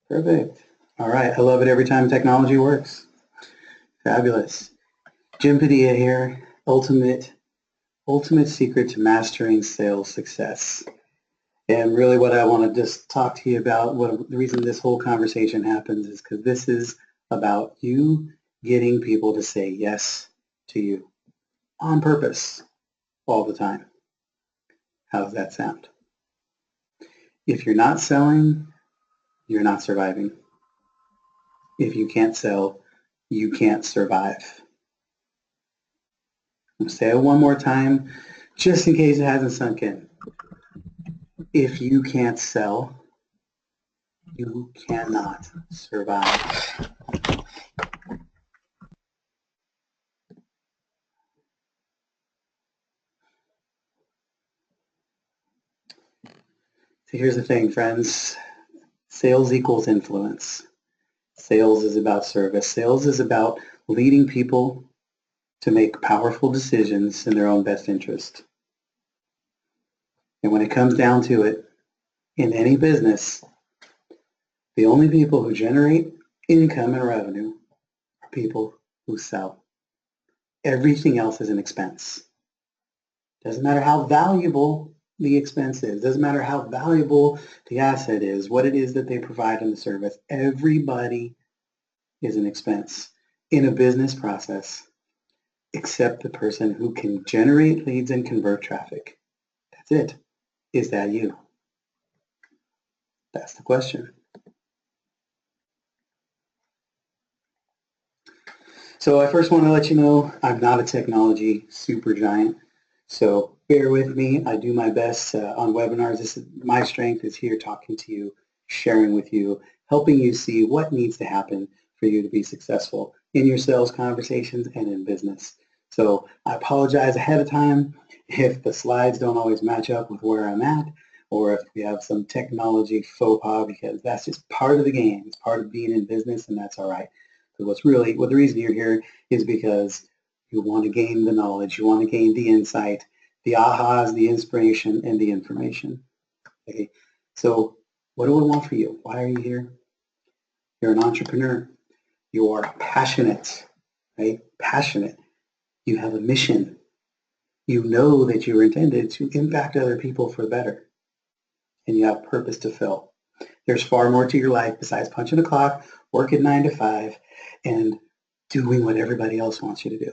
Perfect. All right. I love it every time technology works. Fabulous. Jim Padilla here. Ultimate secret to mastering sales success. And really what I want to just talk to you about, the reason this whole conversation happens is because this is about you getting people to say yes to you on purpose all the time. How does that sound? If you're not selling, you're not surviving. If you can't sell, you can't survive. I'm going to say it one more time, just in case it hasn't sunk in. If you can't sell, you cannot survive. So here's the thing, friends. Sales equals influence. Sales is about service. Sales is about leading people to make powerful decisions in their own best interest. And when it comes down to it, in any business, the only people who generate income and revenue are people who sell. Everything else is an expense. Doesn't matter how valuable the expense is. Doesn't matter how valuable the asset is, what it is that they provide in the service. Everybody is an expense in a business process, except the person who can generate leads and convert traffic. That's it. Is that you? That's the question. So I first want to let you know I'm not a technology super giant. So bear with me. I do my best on webinars. My strength is here talking to you, sharing with you, helping you see what needs to happen for you to be successful in your sales conversations and in business. So I apologize ahead of time if the slides don't always match up with where I'm at, or if we have some technology faux pas, because that's just part of the game. It's part of being in business, and that's all right. Because the reason you're here is because you want to gain the knowledge, you want to gain the insight, the ahas, the inspiration, and the information. Okay, so what do I want for you? Why are you here? You're an entrepreneur. You are passionate, right? Passionate. You have a mission. You know that you are intended to impact other people for better. And you have purpose to fill. There's far more to your life besides punching a clock, working 9 to 5, and doing what everybody else wants you to do.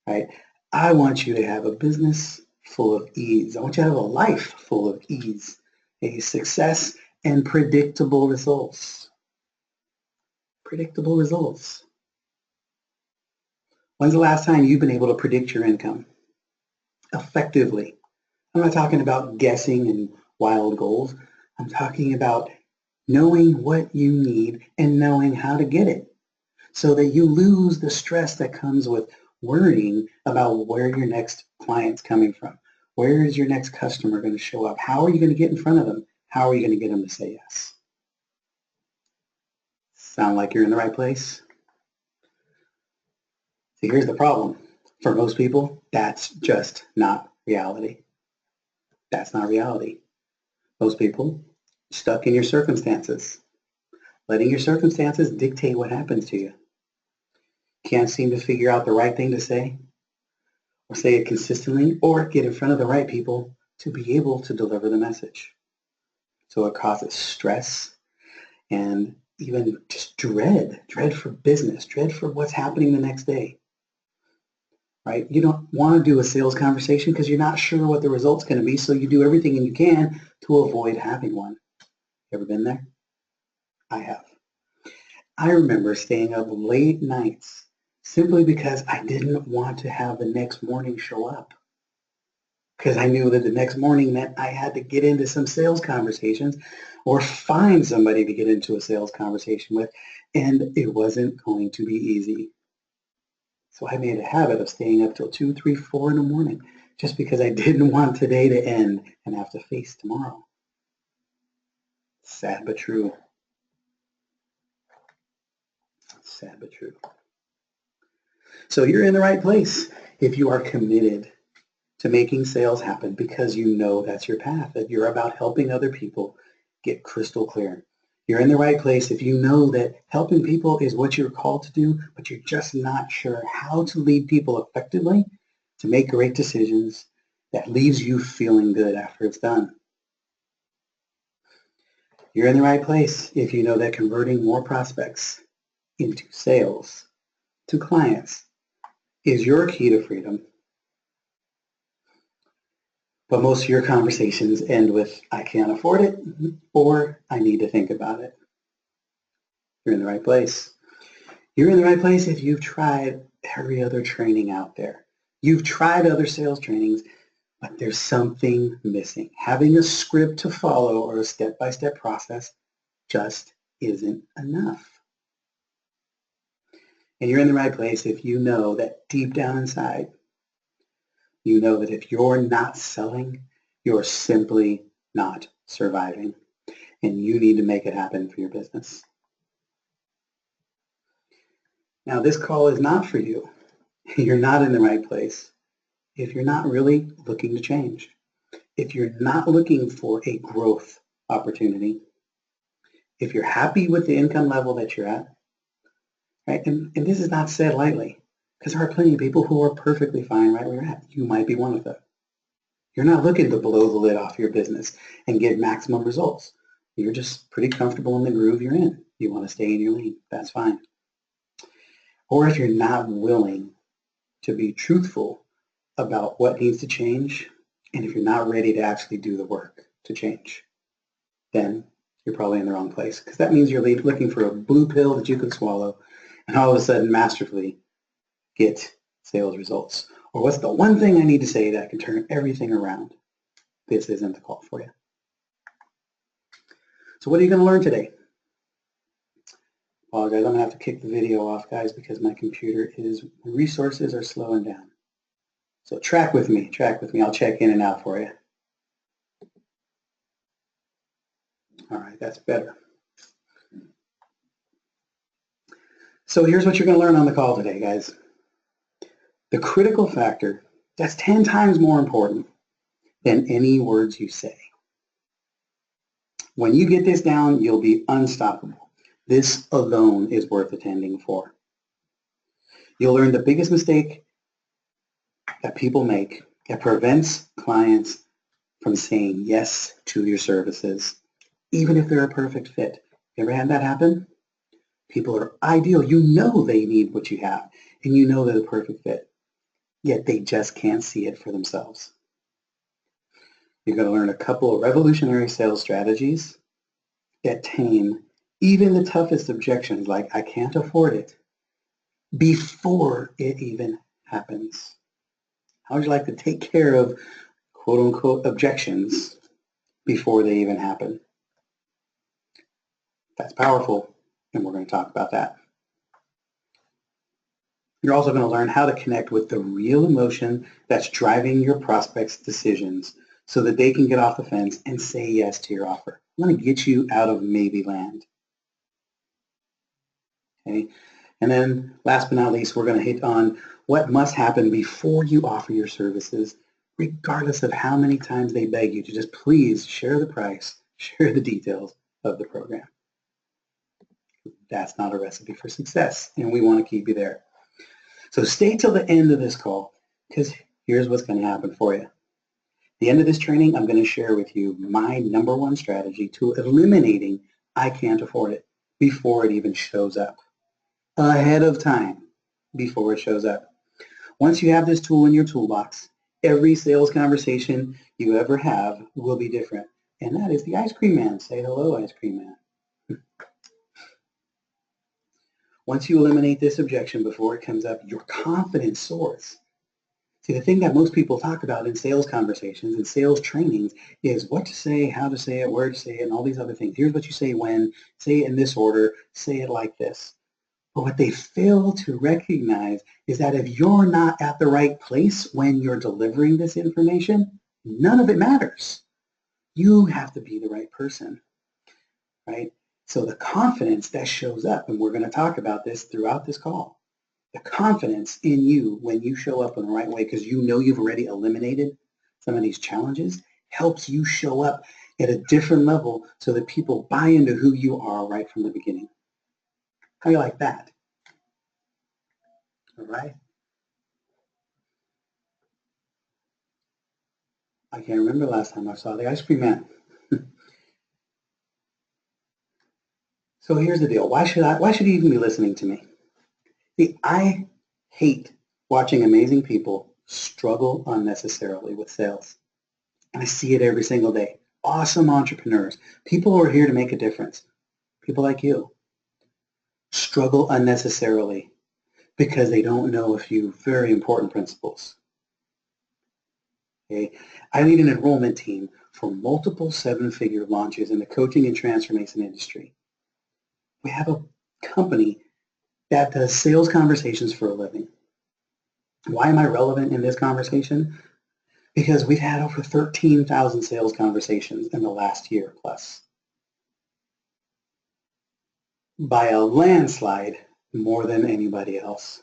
Right? I want you to have a business full of ease. I want you to have a life full of ease, a success, and predictable results. Predictable results. When's the last time you've been able to predict your income effectively? I'm not talking about guessing and wild goals. I'm talking about knowing what you need and knowing how to get it so that you lose the stress that comes with worrying about where your next client's coming from. Where is your next customer going to show up? How are you going to get in front of them? How are you going to get them to say yes? Sound like you're in the right place? See, here's the problem. For most people, that's just not reality. That's not reality. Most people stuck in your circumstances, letting your circumstances dictate what happens to you. Can't seem to figure out the right thing to say, or say it consistently, or get in front of the right people to be able to deliver the message. So it causes stress and even just dread for business, dread for what's happening the next day. Right? You don't want to do a sales conversation because you're not sure what the result's going to be, so you do everything you can to avoid having one. Ever been there? I have. I remember staying up late nights simply because I didn't want to have the next morning show up. Because I knew that the next morning meant I had to get into some sales conversations or find somebody to get into a sales conversation with, and it wasn't going to be easy. So I made a habit of staying up till 2, 3, 4 in the morning just because I didn't want today to end and have to face tomorrow. Sad but true. Sad but true. So you're in the right place if you are committed to making sales happen because you know that's your path, that you're about helping other people get crystal clear. You're in the right place if you know that helping people is what you're called to do, but you're just not sure how to lead people effectively to make great decisions that leaves you feeling good after it's done. You're in the right place if you know that converting more prospects into sales to clients is your key to freedom. But most of your conversations end with, I can't afford it, or I need to think about it. You're in the right place. You're in the right place if you've tried every other training out there. You've tried other sales trainings, but there's something missing. Having a script to follow or a step-by-step process just isn't enough. And you're in the right place if you know that deep down inside, you know that if you're not selling, you're simply not surviving. And you need to make it happen for your business. Now, this call is not for you. You're not in the right place if you're not really looking to change. If you're not looking for a growth opportunity, if you're happy with the income level that you're at, right? And this is not said lightly, because there are plenty of people who are perfectly fine right where you're at. You might be one of them. You're not looking to blow the lid off your business and get maximum results. You're just pretty comfortable in the groove you're in. You want to stay in your lane. That's fine. Or if you're not willing to be truthful about what needs to change, and if you're not ready to actually do the work to change, then you're probably in the wrong place, because that means you're looking for a blue pill that you can swallow and all of a sudden masterfully get sales results. Or what's the one thing I need to say that can turn everything around? This isn't the call for you. So what are you going to learn today? Apologize, I'm going to have to kick the video off, guys, because my resources are slowing down. So track with me. I'll check in and out for you. All right, that's better. So here's what you're going to learn on the call today, guys. The critical factor that's 10 times more important than any words you say. When you get this down, you'll be unstoppable. This alone is worth attending for. You'll learn the biggest mistake that people make that prevents clients from saying yes to your services, even if they're a perfect fit. You ever had that happen? People are ideal. You know they need what you have, and you know they're the perfect fit, yet they just can't see it for themselves. You're going to learn a couple of revolutionary sales strategies that tame even the toughest objections, like I can't afford it, before it even happens. How would you like to take care of quote-unquote objections before they even happen? That's powerful, and we're going to talk about that. You're also going to learn how to connect with the real emotion that's driving your prospects' decisions so that they can get off the fence and say yes to your offer. I'm going to get you out of maybe land. Okay? And then last but not least, we're going to hit on what must happen before you offer your services, regardless of how many times they beg you to just please share the price, share the details of the program. That's not a recipe for success, and we want to keep you there. So stay till the end of this call, because here's what's going to happen for you. At the end of this training, I'm going to share with you my #1 strategy to eliminating I can't afford it before it even shows up. Ahead of time, before it shows up. Once you have this tool in your toolbox, every sales conversation you ever have will be different. And that is the ice cream man. Say hello, ice cream man. Once you eliminate this objection before it comes up, your confidence soars. See, the thing that most people talk about in sales conversations and sales trainings is what to say, how to say it, where to say it, and all these other things. Here's what you say when, say it in this order, say it like this. But what they fail to recognize is that if you're not at the right place when you're delivering this information, none of it matters. You have to be the right person, right? So the confidence that shows up, and we're going to talk about this throughout this call, the confidence in you when you show up in the right way because you know you've already eliminated some of these challenges helps you show up at a different level so that people buy into who you are right from the beginning. How do you like that? All right. I can't remember the last time I saw the ice cream man. So here's the deal. Why should you even be listening to me? See, I hate watching amazing people struggle unnecessarily with sales. And I see it every single day. Awesome entrepreneurs, people who are here to make a difference, people like you, struggle unnecessarily because they don't know a few very important principles. Okay? I lead an enrollment team for multiple seven-figure launches in the coaching and transformation industry. We have a company that does sales conversations for a living. Why am I relevant in this conversation? Because we've had over 13,000 sales conversations in the last year plus. By a landslide, more than anybody else.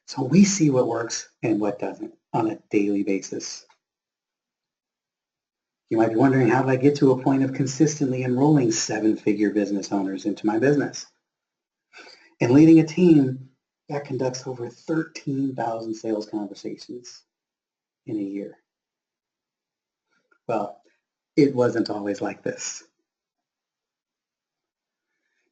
So we see what works and what doesn't on a daily basis. You might be wondering, how did I get to a point of consistently enrolling seven-figure business owners into my business and leading a team that conducts over 13,000 sales conversations in a year? Well, it wasn't always like this.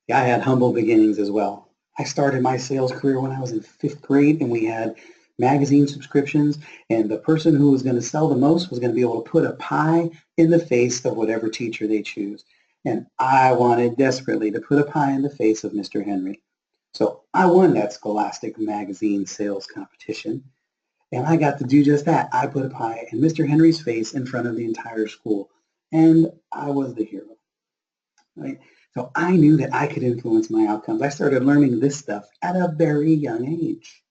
Yeah, I had humble beginnings as well. I started my sales career when I was in 5th grade, and we had magazine subscriptions, and the person who was going to sell the most was going to be able to put a pie in the face of whatever teacher they choose. And I wanted desperately to put a pie in the face of Mr. Henry. So I won that Scholastic magazine sales competition, and I got to do just that. I put a pie in Mr. Henry's face in front of the entire school, and I was the hero. Right? So I knew that I could influence my outcomes. I started learning this stuff at a very young age.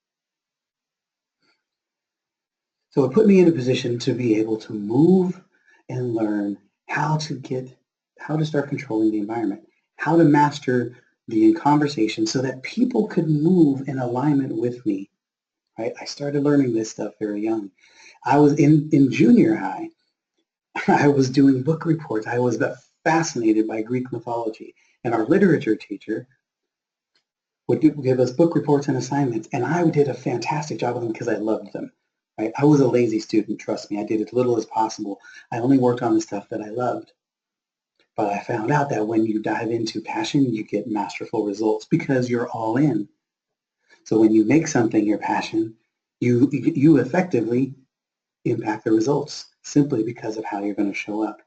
So it put me in a position to be able to move and learn how to start controlling the environment, how to master the conversation so that people could move in alignment with me. Right? I started learning this stuff very young. I was in junior high. I was doing book reports. I was fascinated by Greek mythology. And our literature teacher would give us book reports and assignments. And I did a fantastic job of them because I loved them. Right? I was a lazy student, trust me. I did as little as possible. I only worked on the stuff that I loved. But I found out that when you dive into passion, you get masterful results because you're all in. So when you make something your passion, you effectively impact the results simply because of how you're going to show up.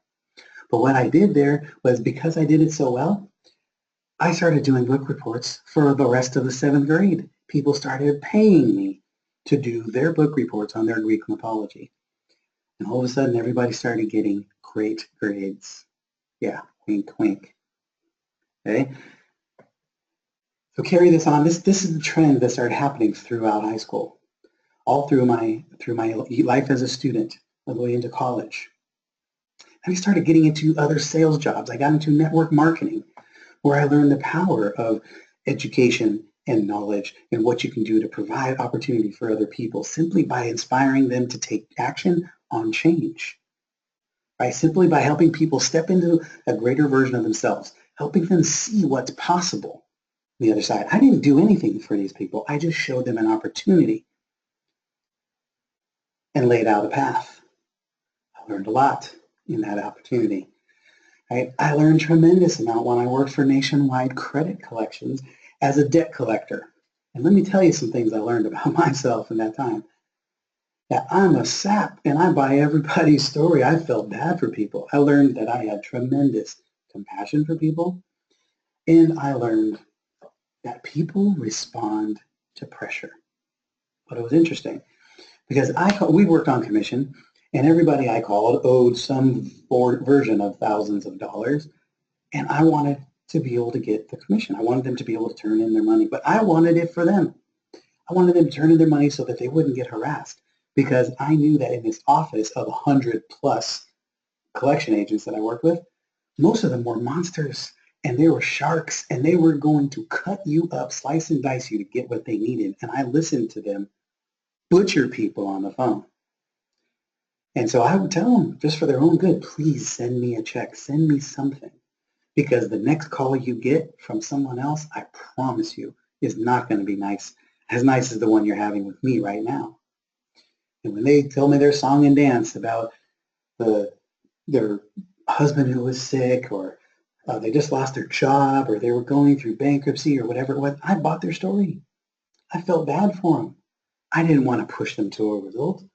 But what I did there was, because I did it so well, I started doing book reports for the rest of the 7th grade. People started paying me to do their book reports on their Greek mythology. And all of a sudden, everybody started getting great grades. Yeah, wink, wink. Okay? So carry this on. This is the trend that started happening throughout high school, all through my life as a student, all the way into college. And I started getting into other sales jobs. I got into network marketing, where I learned the power of education and knowledge and what you can do to provide opportunity for other people simply by inspiring them to take action on change. Right? Simply by helping people step into a greater version of themselves, helping them see what's possible on the other side. I didn't do anything for these people. I just showed them an opportunity and laid out a path. I learned a lot in that opportunity. I learned a tremendous amount when I worked for Nationwide Credit Collections as a debt collector. And let me tell you some things I learned about myself in that time. That I'm a sap and I buy everybody's story. I felt bad for people. I learned that I had tremendous compassion for people. And I learned that people respond to pressure. But it was interesting because we worked on commission, and everybody I called owed some version of thousands of dollars, and I wanted to be able to get the commission. I wanted them to be able to turn in their money, but I wanted it for them. I wanted them to turn in their money so that they wouldn't get harassed, because I knew that in this office of 100 plus collection agents that I worked with, most of them were monsters, and they were sharks, and they were going to cut you up, slice and dice you to get what they needed. And I listened to them butcher people on the phone. And so I would tell them, just for their own good, please send me a check, send me something. Because the next call you get from someone else, I promise you, is not going to be as nice as the one you're having with me right now. And when they tell me their song and dance about their husband who was sick, or they just lost their job, or they were going through bankruptcy, or whatever it was, I bought their story. I felt bad for them. I didn't want to push them to a result.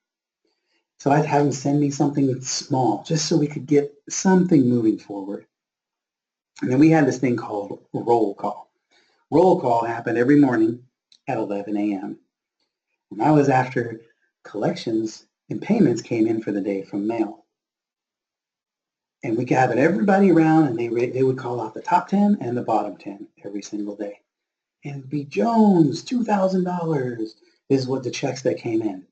So I'd have them send me something small, just so we could get something moving forward. And then we had this thing called roll call. Roll call happened every morning at 11 a.m. And that was after collections and payments came in for the day from mail. And we gathered everybody around, and they would call out the top 10 and the bottom 10 every single day. And it'd be Jones, $2,000 is what the checks that came in.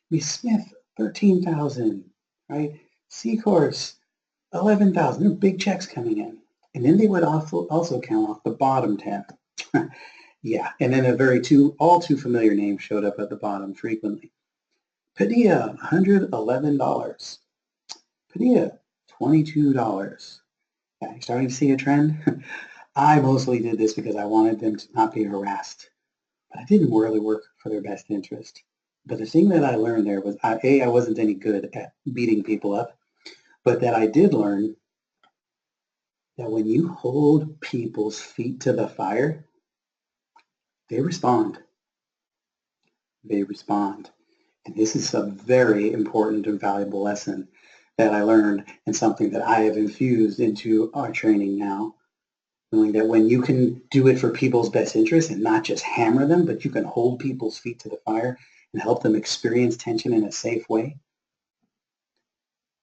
Be Smith, $13,000, right? Seacourse, $11,000. There were big checks coming in. And then they would also count off the bottom 10. Yeah, and then all too familiar names showed up at the bottom frequently. Padilla, $111. Padilla, $22. Yeah, you're starting to see a trend? I mostly did this because I wanted them to not be harassed. But I didn't really work for their best interest. But the thing that I learned there was, I wasn't any good at beating people up, but that I did learn that when you hold people's feet to the fire, they respond. They respond. And this is a very important and valuable lesson that I learned, and something that I have infused into our training now, knowing that when you can do it for people's best interest and not just hammer them, but you can hold people's feet to the fire and help them experience tension in a safe way,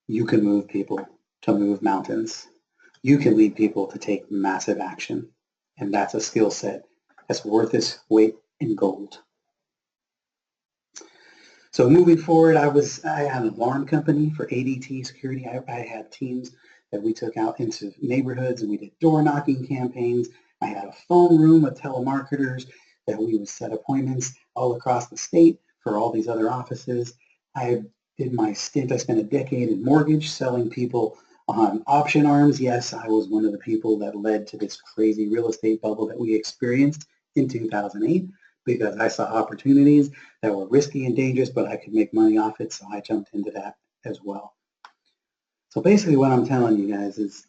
you can move people to move mountains. You can lead people to take massive action. And that's a skill set that's worth its weight in gold. So moving forward, I had an alarm company for ADT security. I had teams that we took out into neighborhoods, and we did door knocking campaigns. I had a phone room with telemarketers that we would set appointments all across the state for all these other offices. I did my stint. I spent a decade in mortgage, selling people on option arms. Yes, I was one of the people that led to this crazy real estate bubble that we experienced in 2008, because I saw opportunities that were risky and dangerous, but I could make money off it, so I jumped into that as well. So basically what I'm telling you guys is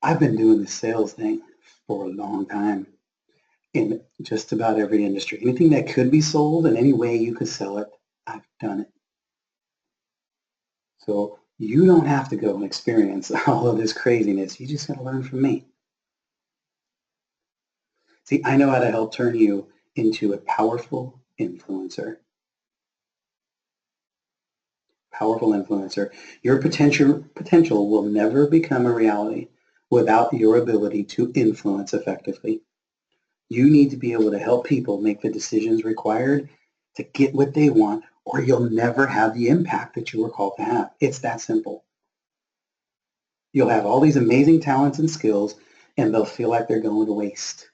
I've been doing this sales thing for a long time in just about every industry. Anything that could be sold and any way you could sell it, I've done it. So you don't have to go and experience all of this craziness. You just got to learn from me. See, I know how to help turn you into a powerful influencer. Powerful influencer. Your potential will never become a reality without your ability to influence effectively. You need to be able to help people make the decisions required to get what they want, or you'll never have the impact that you were called to have. It's that simple. You'll have all these amazing talents and skills, and they'll feel like they're going to waste,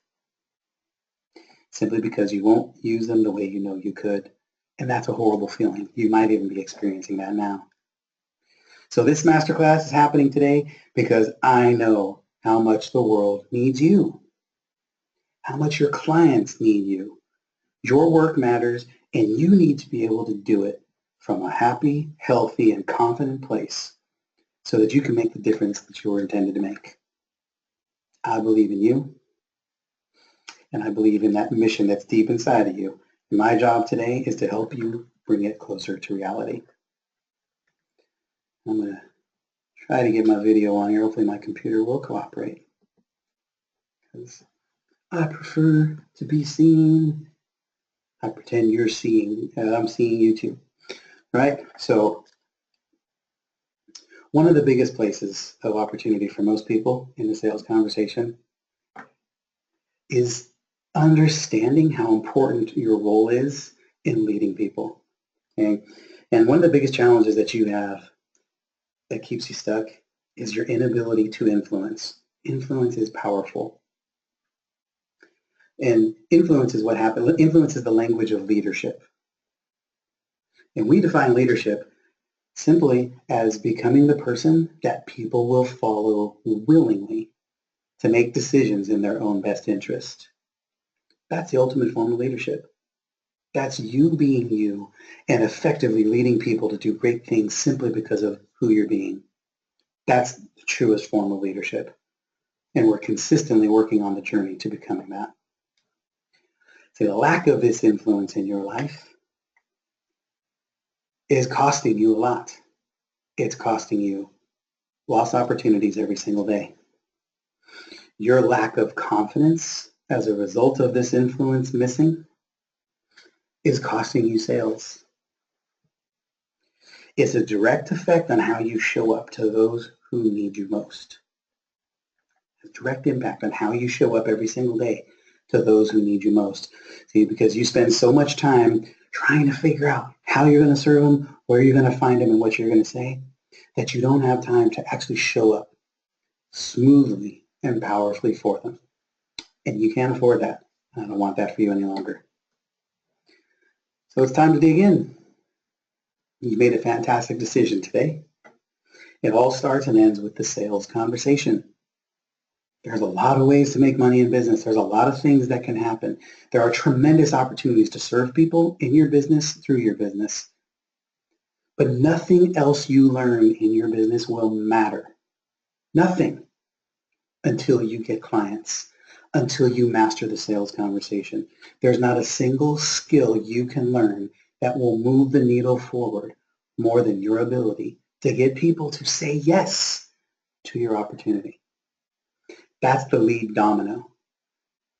simply because you won't use them the way you know you could. And that's a horrible feeling. You might even be experiencing that now. So this masterclass is happening today because I know how much the world needs you, how much your clients need you. Your work matters, and you need to be able to do it from a happy, healthy, and confident place so that you can make the difference that you were intended to make. I believe in you, and I believe in that mission that's deep inside of you. And my job today is to help you bring it closer to reality. I'm going to try to get my video on here. Hopefully my computer will cooperate, because I prefer to be seen. I pretend you're seeing, I'm seeing you too, right? So one of the biggest places of opportunity for most people in the sales conversation is understanding how important your role is in leading people. Okay? And one of the biggest challenges that you have that keeps you stuck is your inability to influence. Influence is powerful. And influence is what happens. Influence is the language of leadership. And we define leadership simply as becoming the person that people will follow willingly to make decisions in their own best interest. That's the ultimate form of leadership. That's you being you and effectively leading people to do great things simply because of who you're being. That's the truest form of leadership. And we're consistently working on the journey to becoming that. So the lack of this influence in your life is costing you a lot. It's costing you lost opportunities every single day. Your lack of confidence as a result of this influence missing is costing you sales. It's a direct effect on how you show up to those who need you most. A direct impact on how you show up every single day to those who need you most. See, because you spend so much time trying to figure out how you're going to serve them, where you're going to find them, and what you're going to say, that you don't have time to actually show up smoothly and powerfully for them. And you can't afford that. I don't want that for you any longer. So it's time to dig in. You made a fantastic decision today. It all starts and ends with the sales conversation. There's a lot of ways to make money in business. There's a lot of things that can happen. There are tremendous opportunities to serve people in your business, through your business. But nothing else you learn in your business will matter. Nothing until you get clients, until you master the sales conversation. There's not a single skill you can learn that will move the needle forward more than your ability to get people to say yes to your opportunity. That's the lead domino.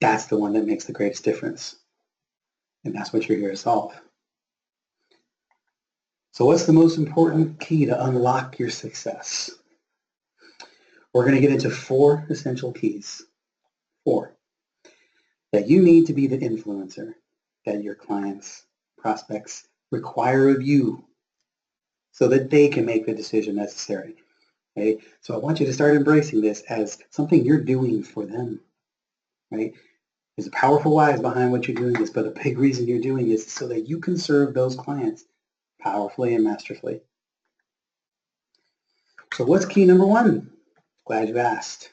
That's the one that makes the greatest difference. And that's what you're here to solve. So what's the most important key to unlock your success? We're going to get into 4 essential keys. 4. That you need to be the influencer that your clients, prospects require of you so that they can make the decision necessary. Okay? So I want you to start embracing this as something you're doing for them. Right? There's a powerful why behind what you're doing this, but a big reason you're doing this is so that you can serve those clients powerfully and masterfully. So what's key number 1? Glad you asked.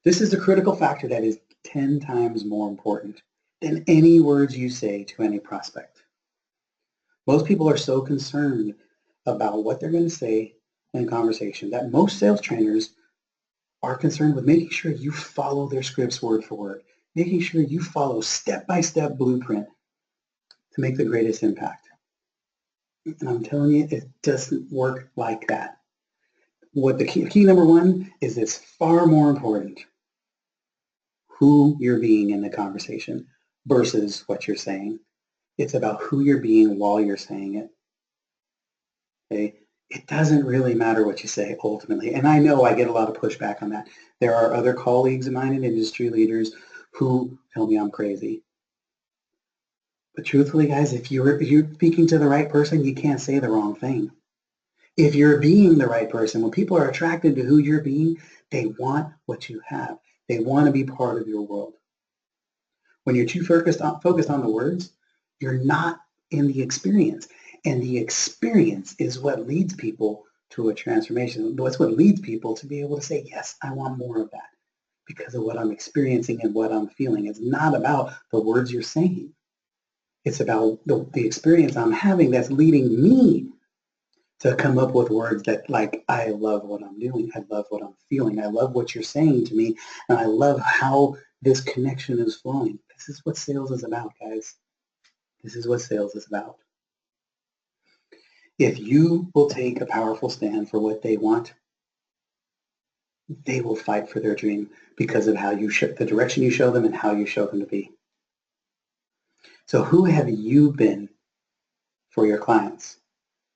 This is the critical factor that is 10 times more important than any words you say to any prospect. Most people are so concerned about what they're going to say in conversation that most sales trainers are concerned with making sure you follow their scripts word for word, making sure you follow step-by-step blueprint to make the greatest impact. And I'm telling you, it doesn't work like that. What the key number 1 is it's far more important who you're being in the conversation versus what you're saying. It's about who you're being while you're saying it. Okay? It doesn't really matter what you say ultimately. And I know I get a lot of pushback on that. There are other colleagues of mine and industry leaders who tell me I'm crazy. But truthfully, guys, if you're speaking to the right person, you can't say the wrong thing. If you're being the right person, when people are attracted to who you're being, they want what you have. They want to be part of your world. When you're too focused on the words, you're not in the experience. And the experience is what leads people to a transformation. That's what leads people to be able to say, yes, I want more of that because of what I'm experiencing and what I'm feeling. It's not about the words you're saying. It's about the experience I'm having that's leading me to come up with words that, like, I love what I'm doing. I love what I'm feeling. I love what you're saying to me. And I love how this connection is flowing. This is what sales is about, guys. This is what sales is about. If you will take a powerful stand for what they want, they will fight for their dream because of how you the direction you show them and how you show them to be. So who have you been for your clients?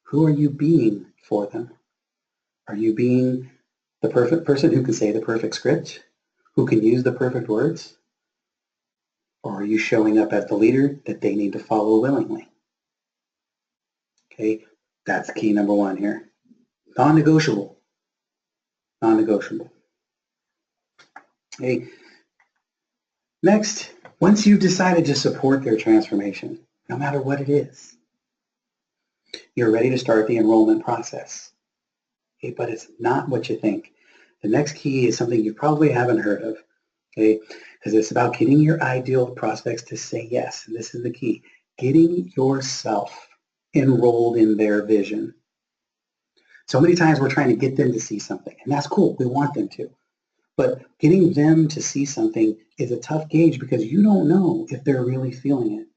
Who are you being for them? Are you being the perfect person who can say the perfect script, who can use the perfect words? Or are you showing up as the leader that they need to follow willingly? Okay, that's key number 1 here. Non-negotiable. Non-negotiable. Okay. Next, once you've decided to support their transformation, no matter what it is, You're ready to start the enrollment process. Okay, but it's not what you think. The next key is something you probably haven't heard of, okay? Because it's about getting your ideal prospects to say yes, and this is the key. Getting yourself enrolled in their vision. So many times we're trying to get them to see something, and that's cool. We want them to. But getting them to see something is a tough gauge because you don't know if they're really feeling it.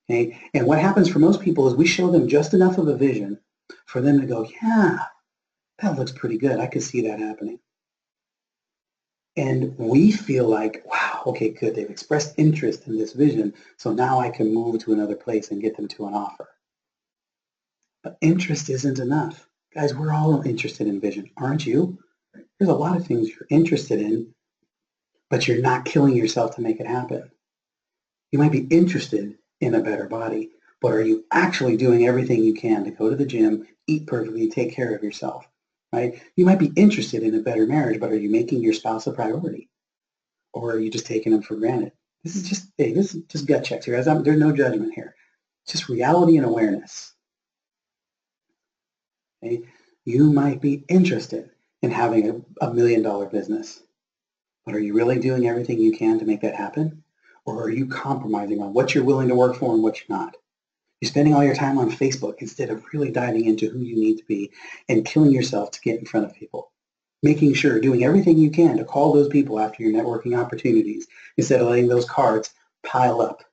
Okay? And what happens for most people is we show them just enough of a vision for them to go, yeah, that looks pretty good. I could see that happening. And we feel like, wow, okay, good. They've expressed interest in this vision, so now I can move to another place and get them to an offer. But interest isn't enough. Guys, we're all interested in vision, aren't you? There's a lot of things you're interested in, but you're not killing yourself to make it happen. You might be interested in a better body, but are you actually doing everything you can to go to the gym, eat perfectly, take care of yourself, right? You might be interested in a better marriage, but are you making your spouse a priority? Or are you just taking them for granted? This is just gut checks here. There's no judgment here. It's just reality and awareness. Okay? You might be interested in having a $1 million business, but are you really doing everything you can to make that happen? Or are you compromising on what you're willing to work for and what you're not? You're spending all your time on Facebook instead of really diving into who you need to be and killing yourself to get in front of people. Making sure, doing everything you can to call those people after your networking opportunities instead of letting those cards pile up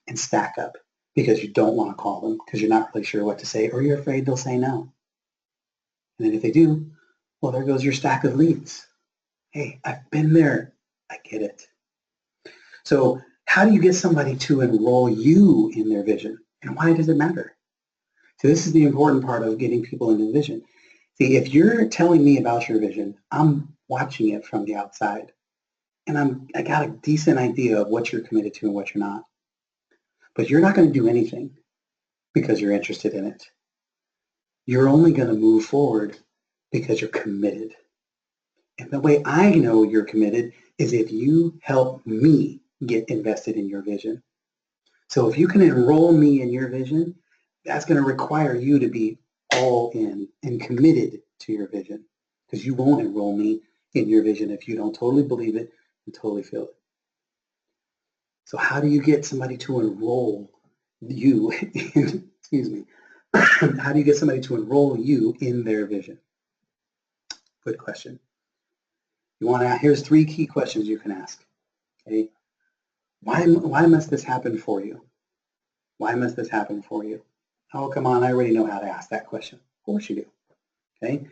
and stack up because you don't want to call them because you're not really sure what to say or you're afraid they'll say no. And then if they do, well, there goes your stack of leads. Hey, I've been there. I get it. So how do you get somebody to enroll you in their vision? And why does it matter? So this is the important part of getting people into vision. See, if you're telling me about your vision, I'm watching it from the outside. And I got a decent idea of what you're committed to and what you're not. But you're not going to do anything because you're interested in it. You're only going to move forward because you're committed. And the way I know you're committed is if you help me get invested in your vision. So if you can enroll me in your vision, that's going to require you to be all in and committed to your vision because you won't enroll me in your vision if you don't totally believe it and totally feel it. So how do you get somebody to enroll you in, excuse me, how do you get somebody to enroll you in their vision? Good question. You want to, here's 3 key questions you can ask. Okay? Why must this happen for you? Why must this happen for you? Oh, come on, I already know how to ask that question. Of course you do. Okay?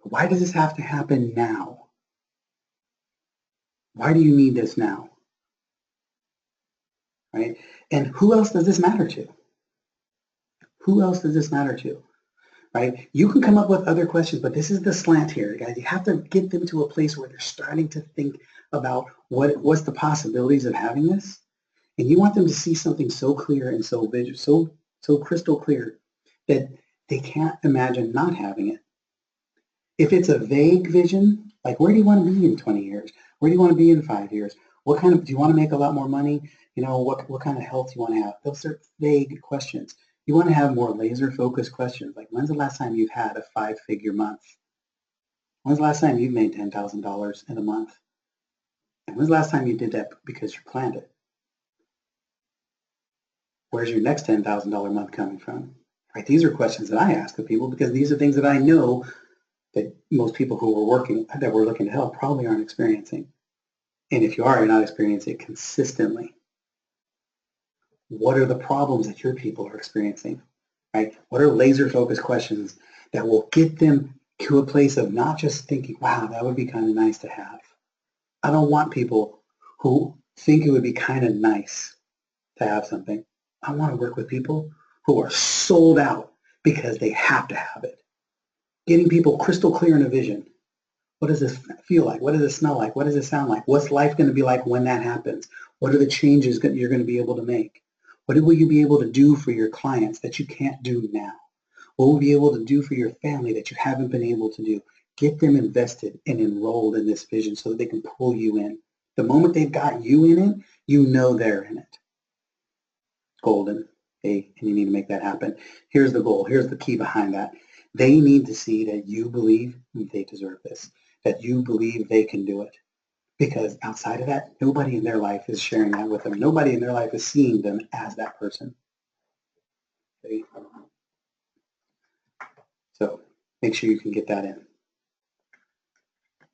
But why does this have to happen now? Why do you need this now? Right? And who else does this matter to? Who else does this matter to? Right? You can come up with other questions, but this is the slant here, guys. You have to get them to a place where they're starting to think about what's the possibilities of having this. And you want them to see something so clear and so visual, so crystal clear that they can't imagine not having it. If it's a vague vision, like where do you want to be in 20 years? Where do you want to be in 5 years? What kind of, do you want to make a lot more money? You know, what kind of health do you want to have? Those are vague questions. You want to have more laser focused questions. Like when's the last time you've had a 5-figure month? When's the last time you made $10,000 in a month? And when's the last time you did that because you planned it? Where's your next $10,000 month coming from? Right? These are questions that I ask of people because these are things that I know that most people who are working, that we're looking to help probably aren't experiencing. And if you are, you're not experiencing it consistently. What are the problems that your people are experiencing? Right? What are laser focused questions that will get them to a place of not just thinking, wow, that would be kind of nice to have. I don't want people who think it would be kind of nice to have something. I want to work with people who are sold out because they have to have it. Getting people crystal clear in a vision. What does this feel like? What does it smell like? What does it sound like? What's life going to be like when that happens? What are the changes that you're going to be able to make? What will you be able to do for your clients that you can't do now? What will you be able to do for your family that you haven't been able to do? Get them invested and enrolled in this vision so that they can pull you in. The moment they've got you in it, you know they're in it. Golden. Okay, and you need to make that happen. Here's the goal. Here's the key behind that. They need to see that you believe they deserve this, that you believe they can do it. Because outside of that, nobody in their life is sharing that with them. Nobody in their life is seeing them as that person. Okay? So make sure you can get that in.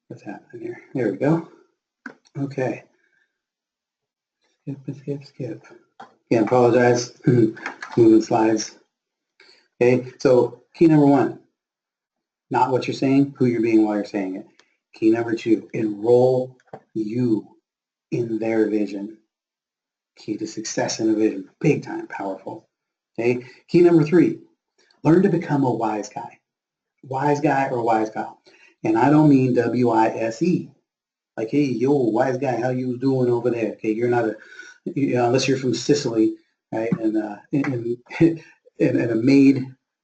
What's happening here? There we go. Okay. Skip. Can't apologize. Moving slides. Okay, so key number 1, not what you're saying, who you're being while you're saying it. Key number 2, enroll you in their vision. Key to success in a vision, big time, powerful. Okay, key number 3, learn to become a wise guy. Wise guy or wise gal. And I don't mean W-I-S-E. Like, hey, yo, wise guy, how you doing over there? Okay, you're not unless you're from Sicily, right? And a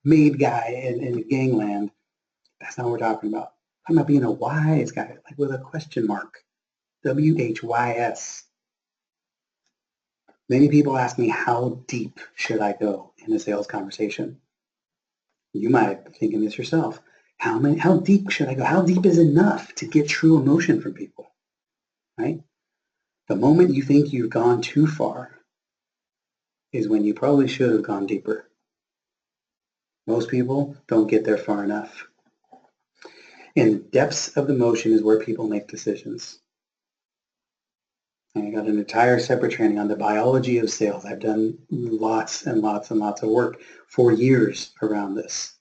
maid guy in gangland. That's not what we're talking about. I'm not being a wise guy, like with a question mark. W-H-Y-S. Many people ask me, how deep should I go in a sales conversation? You might be thinking this yourself. How deep should I go? How deep is enough to get true emotion from people, right? The moment you think you've gone too far is when you probably should have gone deeper. Most people don't get there far enough. And the depths of the emotion is where people make decisions. And I got an entire separate training on the biology of sales. I've done lots and lots and lots of work for years around this.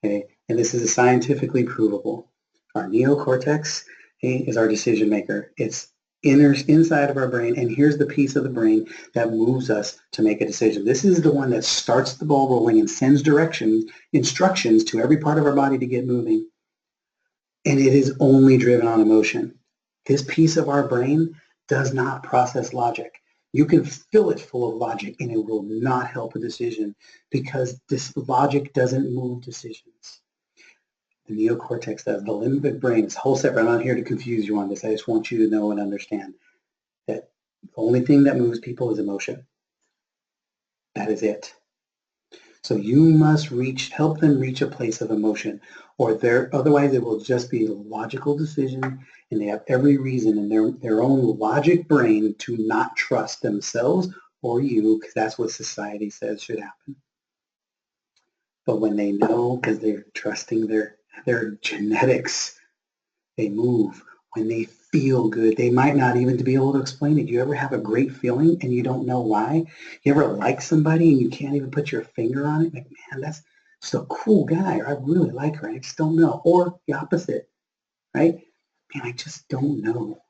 Okay? And this is scientifically provable. Our neocortex, okay, is our decision maker. It's inside of our brain, and here's the piece of the brain that moves us to make a decision. This is the one that starts the ball rolling and sends instructions to every part of our body to get moving. And it is only driven on emotion. This piece of our brain does not process logic. You can fill it full of logic and it will not help a decision because this logic doesn't move decisions. The neocortex does. The limbic brain is whole separate. I'm not here to confuse you on this. I just want you to know and understand that the only thing that moves people is emotion. That is it. So you must help them reach a place of emotion, or otherwise it will just be a logical decision, and they have every reason in their own logic brain to not trust themselves or you, because that's what society says should happen. But when they know, because they're trusting their genetics, they move. When they feel good, they might not even be able to explain it. You ever have a great feeling and you don't know why? You ever like somebody and you can't even put your finger on it? Like, man, that's just a cool guy, or I really like her, I just don't know. Or the opposite, right? Man, I just don't know.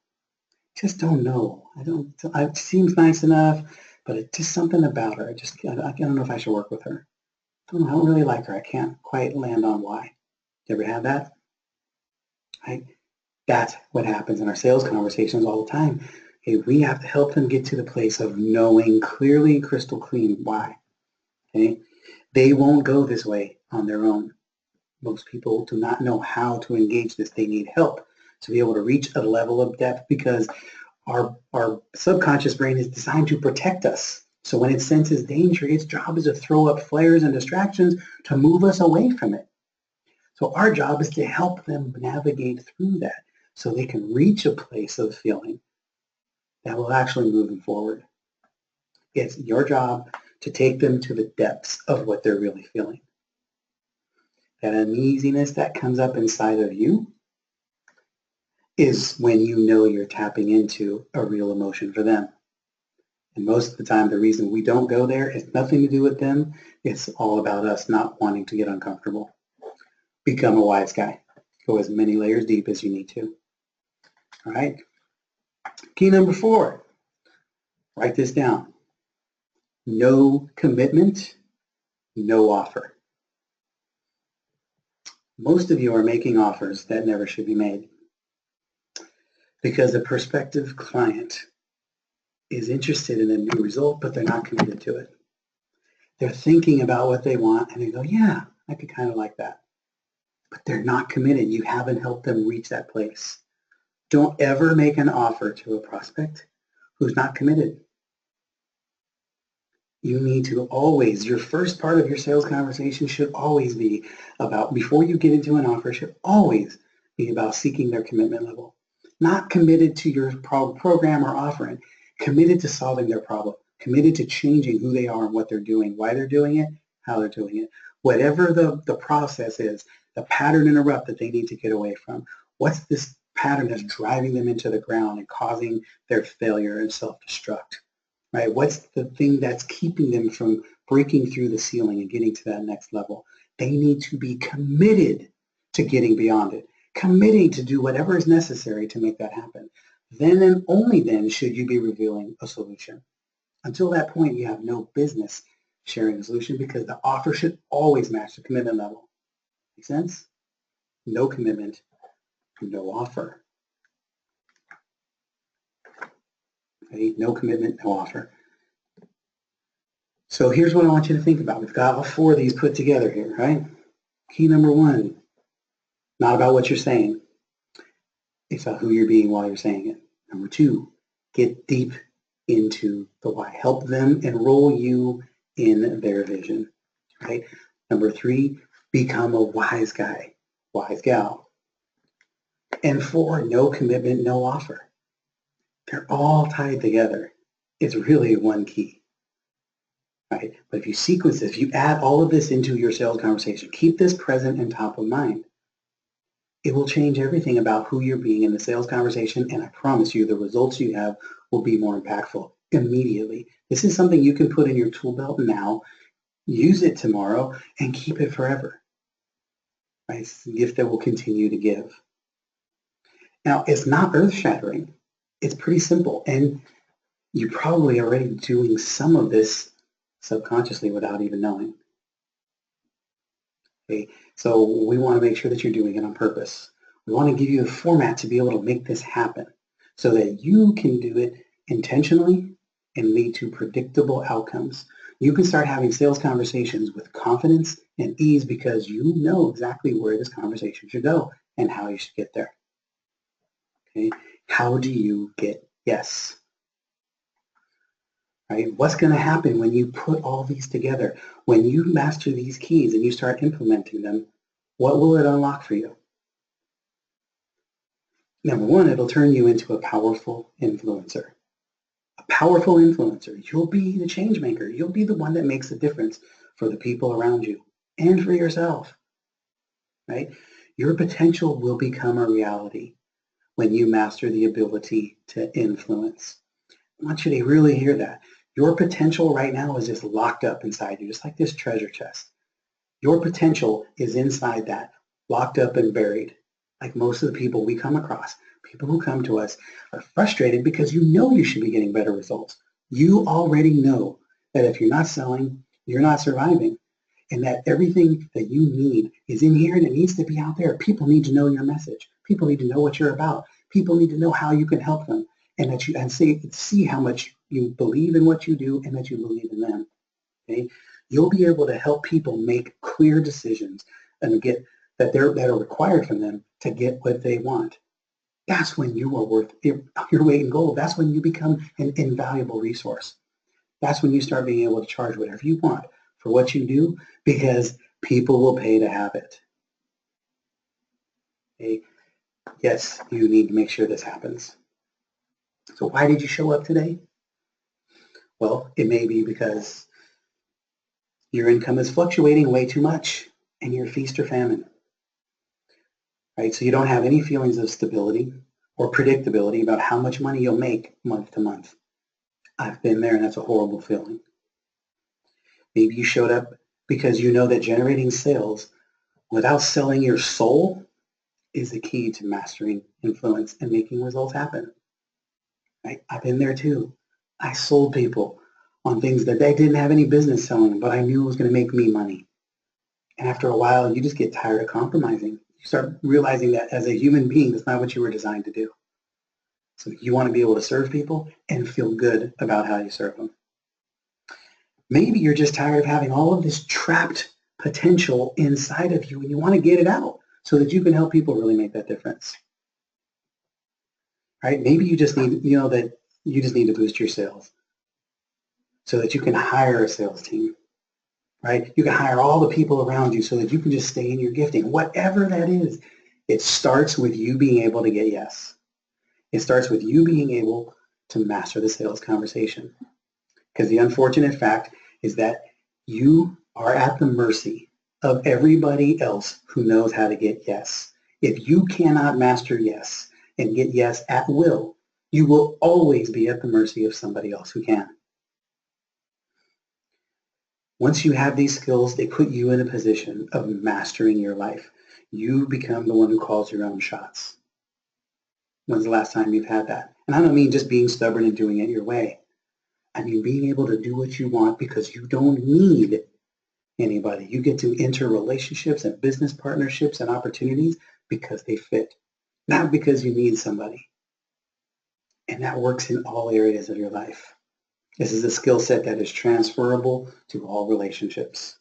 Just don't know. It seems nice enough, but it's just something about her. I don't know if I should work with her. I don't really like her. I can't quite land on why. You ever had that? Right? That's what happens in our sales conversations all the time. Okay, we have to help them get to the place of knowing clearly, crystal clean, why. Okay? They won't go this way on their own. Most people do not know how to engage this. They need help to be able to reach a level of depth because our subconscious brain is designed to protect us. So when it senses danger, its job is to throw up flares and distractions to move us away from it. So our job is to help them navigate through that so they can reach a place of feeling that will actually move them forward. It's your job to take them to the depths of what they're really feeling. That uneasiness that comes up inside of you is when you know you're tapping into a real emotion for them. And most of the time, the reason we don't go there is nothing to do with them. It's all about us not wanting to get uncomfortable. Become a wise guy. Go as many layers deep as you need to. All right. Key number 4. Write this down. No commitment, no offer. Most of you are making offers that never should be made because a prospective client is interested in a new result, but they're not committed to it. They're thinking about what they want and they go, yeah, I could kind of like that. But they're not committed. You haven't helped them reach that place. Don't ever make an offer to a prospect who's not committed. You need to always, your first part of your sales conversation should always be about, before you get into an offer, should always be about seeking their commitment level. Not committed to your program or offering, committed to solving their problem, committed to changing who they are and what they're doing, why they're doing it, how they're doing it. Whatever the process is, the pattern interrupt that they need to get away from. What's this pattern that's driving them into the ground and causing their failure and self-destruct? Right? What's the thing that's keeping them from breaking through the ceiling and getting to that next level? They need to be committed to getting beyond it, committing to do whatever is necessary to make that happen. Then and only then should you be revealing a solution. Until that point, you have no business sharing a solution because the offer should always match the commitment level. Make sense? No commitment, no offer. Okay? No commitment, no offer. So here's what I want you to think about. We've got all four of these put together here, right? Key number one, not about what you're saying. It's about who you're being while you're saying it. Number two, get deep into the why. Help them enroll you in their vision, right? Number three, become a wise guy, wise gal. And four, no commitment, no offer. They're all tied together. It's really one key. Right? But if you sequence this, if you add all of this into your sales conversation, keep this present and top of mind, it will change everything about who you're being in the sales conversation, and I promise you the results you have will be more impactful immediately. This is something you can put in your tool belt now, use it tomorrow, and keep it forever. Right? It's a gift that will continue to give. Now, it's not earth-shattering. It's pretty simple, and you're probably already doing some of this subconsciously without even knowing. Okay, so we want to make sure that you're doing it on purpose. We want to give you a format to be able to make this happen so that you can do it intentionally and lead to predictable outcomes. You can start having sales conversations with confidence and ease because you know exactly where this conversation should go and how you should get there. Okay, how do you get yes? Right? What's going to happen when you put all these together? When you master these keys and you start implementing them, what will it unlock for you? Number one, it'll turn you into a powerful influencer. A powerful influencer. You'll be the change maker. You'll be the one that makes a difference for the people around you and for yourself. Right? Your potential will become a reality when you master the ability to influence. I want you to really hear that. Your potential right now is just locked up inside you, just like this treasure chest. Your potential is inside that, locked up and buried. Like most of the people we come across, people who come to us are frustrated because you know you should be getting better results. You already know that if you're not selling, you're not surviving, and that everything that you need is in here and it needs to be out there. People need to know your message. People need to know what you're about. People need to know how you can help them. And that you see how much you believe in what you do and that you believe in them. Okay? You'll be able to help people make clear decisions and get that are required from them to get what they want. That's when you are worth your weight in gold. That's when you become an invaluable resource. That's when you start being able to charge whatever you want for what you do because people will pay to have it. Okay? Yes, you need to make sure this happens. So why did you show up today? Well, it may be because your income is fluctuating way too much and you're feast or famine. Right? So you don't have any feelings of stability or predictability about how much money you'll make month to month. I've been there and that's a horrible feeling. Maybe you showed up because you know that generating sales without selling your soul is the key to mastering influence and making results happen. Right? I've been there too. I sold people on things that they didn't have any business selling, but I knew it was going to make me money. And after a while, you just get tired of compromising. You start realizing that as a human being, that's not what you were designed to do. So you want to be able to serve people and feel good about how you serve them. Maybe you're just tired of having all of this trapped potential inside of you and you want to get it out so that you can help people really make that difference. Right? Maybe you just need, that you just need to boost your sales. so that you can hire a sales team, right? You can hire all the people around you so that you can just stay in your gifting, whatever that is. It starts with you being able to get yes. It starts with you being able to master the sales conversation. Because the unfortunate fact is that you are at the mercy of everybody else who knows how to get yes. If you cannot master yes and get yes at will, you will always be at the mercy of somebody else who can. Once you have these skills, they put you in a position of mastering your life. You become the one who calls your own shots. When's the last time you've had that? And I don't mean just being stubborn and doing it your way. I mean being able to do what you want because you don't need anybody. You get to enter relationships and business partnerships and opportunities because they fit, not because you need somebody. And that works in all areas of your life. This is a skill set that is transferable to all relationships.